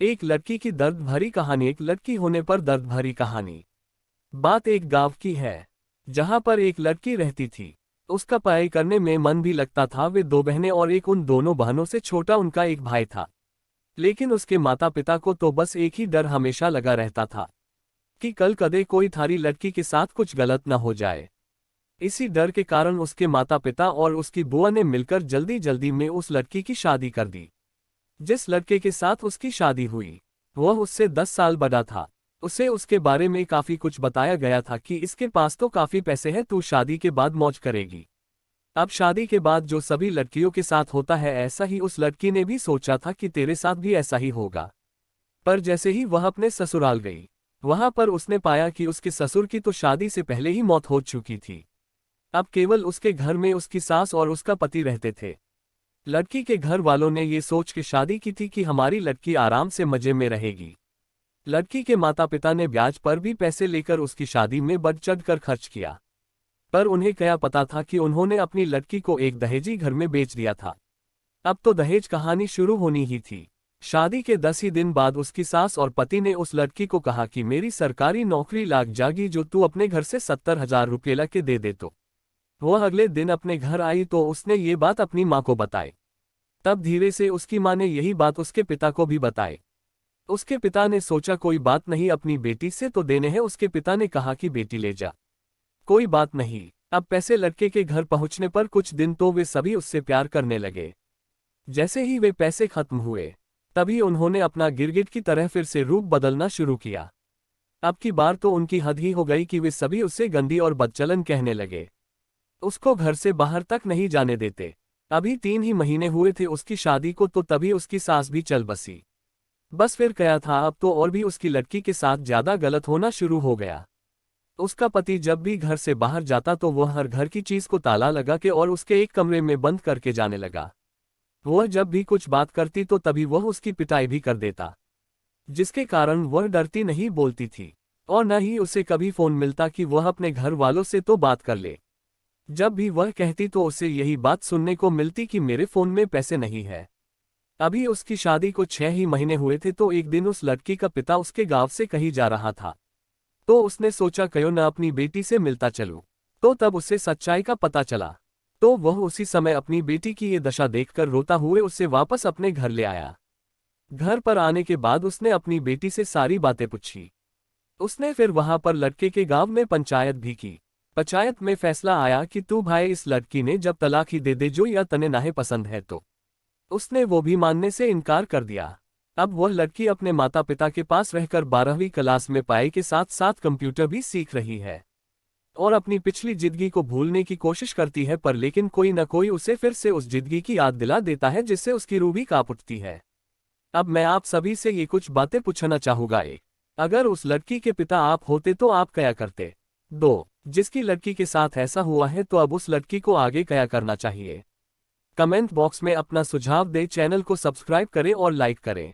एक लड़की की दर्द भरी कहानी। एक लड़की होने पर दर्द भरी कहानी। बात एक गांव की है, जहां पर एक लड़की रहती थी। उसका पढ़ाई करने में मन भी लगता था। वे दो बहनें और एक उन दोनों बहनों से छोटा उनका एक भाई था। लेकिन उसके माता पिता को तो बस एक ही डर हमेशा लगा रहता था कि कल कदे कोई थारी लड़की के साथ कुछ गलत न हो जाए। इसी डर के कारण उसके माता पिता और उसकी बुआ ने मिलकर जल्दी जल्दी में उस लड़की की शादी कर दी। जिस लड़के के साथ उसकी शादी हुई, वह उससे 10 साल बड़ा था। उसे उसके बारे में काफी कुछ बताया गया था कि इसके पास तो काफी पैसे हैं, तू शादी के बाद मौज करेगी। अब शादी के बाद जो सभी लड़कियों के साथ होता है, ऐसा ही उस लड़की ने भी सोचा था कि तेरे साथ भी ऐसा ही होगा। पर जैसे ही वह अपने ससुराल गई, वहां पर उसने पाया कि उसके ससुर की तो शादी से पहले ही मौत हो चुकी थी। अब केवल उसके घर में उसकी सास और उसका पति रहते थे। लड़की के घर वालों ने ये सोच के शादी की थी कि हमारी लड़की आराम से मजे में रहेगी। लड़की के माता पिता ने ब्याज पर भी पैसे लेकर उसकी शादी में बढ़ चढ़ कर खर्च किया। पर उन्हें क्या पता था कि उन्होंने अपनी लड़की को एक दहेजी घर में बेच दिया था। अब तो दहेज कहानी शुरू होनी ही थी। शादी के 10 ही दिन बाद उसकी सास और पति ने उस लड़की को कहा कि मेरी सरकारी नौकरी लग जाएगी, जो तू अपने घर से 70,000 रुपये ला के दे तो। वह अगले दिन अपने घर आई तो उसने ये बात अपनी माँ को बताई। तब धीरे से उसकी माँ ने यही बात उसके पिता को भी बताई। उसके पिता ने सोचा कोई बात नहीं, अपनी बेटी से तो देने हैं। उसके पिता ने कहा कि बेटी ले जा, कोई बात नहीं। अब पैसे लड़के के घर पहुंचने पर कुछ दिन तो वे सभी उससे प्यार करने लगे। जैसे ही वे पैसे खत्म हुए, तभी उन्होंने अपना गिरगिट की तरह फिर से रूप बदलना शुरू किया। अब की बार तो उनकी हद ही हो गई कि वे सभी उससे गंदी और बदचलन कहने लगे। उसको घर से बाहर तक नहीं जाने देते। अभी 3 ही महीने हुए थे उसकी शादी को, तो तभी उसकी सास भी चल बसी। बस फिर क्या था, अब तो और भी उसकी लड़की के साथ ज्यादा गलत होना शुरू हो गया। उसका पति जब भी घर से बाहर जाता तो वह हर घर की चीज को ताला लगा के और उसके एक कमरे में बंद करके जाने लगा। वह जब भी कुछ बात करती तो तभी वह उसकी पिटाई भी कर देता, जिसके कारण वह डरती नहीं बोलती थी। और न ही उसे कभी फोन मिलता कि वह अपने घर वालों से तो बात कर ले। जब भी वह कहती तो उसे यही बात सुनने को मिलती कि मेरे फोन में पैसे नहीं है। अभी उसकी शादी को 6 ही महीने हुए थे तो एक दिन उस लड़की का पिता उसके गांव से कहीं जा रहा था। तो उसने सोचा क्यों न अपनी बेटी से मिलता चलूं। तो तब उसे सच्चाई का पता चला। तो वह उसी समय अपनी बेटी की ये दशा देखकर रोता हुए उसे वापस अपने घर ले आया। घर पर आने के बाद उसने अपनी बेटी से सारी बातें पूछी। उसने फिर वहां पर लड़के के गांव में पंचायत भी की। पंचायत में फैसला आया कि तू भाई इस लड़की ने जब तलाक ही दे जो, या तने नाहे पसंद है तो। उसने वो भी मानने से इनकार कर दिया। अब वह लड़की अपने माता पिता के पास रहकर 12वीं क्लास में पढ़ाई के साथ साथ कंप्यूटर भी सीख रही है और अपनी पिछली जिंदगी को भूलने की कोशिश करती है। पर लेकिन कोई न कोई उसे फिर से उस जिंदगी की याद दिला देता है, जिससे उसकी रूह भी कांप उठती है। अब मैं आप सभी से ये कुछ बातें पूछना चाहूंगा। अगर उस लड़की के पिता आप होते तो आप क्या करते? 2. जिसकी लड़की के साथ ऐसा हुआ है तो अब उस लड़की को आगे क्या करना चाहिए? कमेंट बॉक्स में अपना सुझाव दें। चैनल को सब्सक्राइब करें और लाइक करें।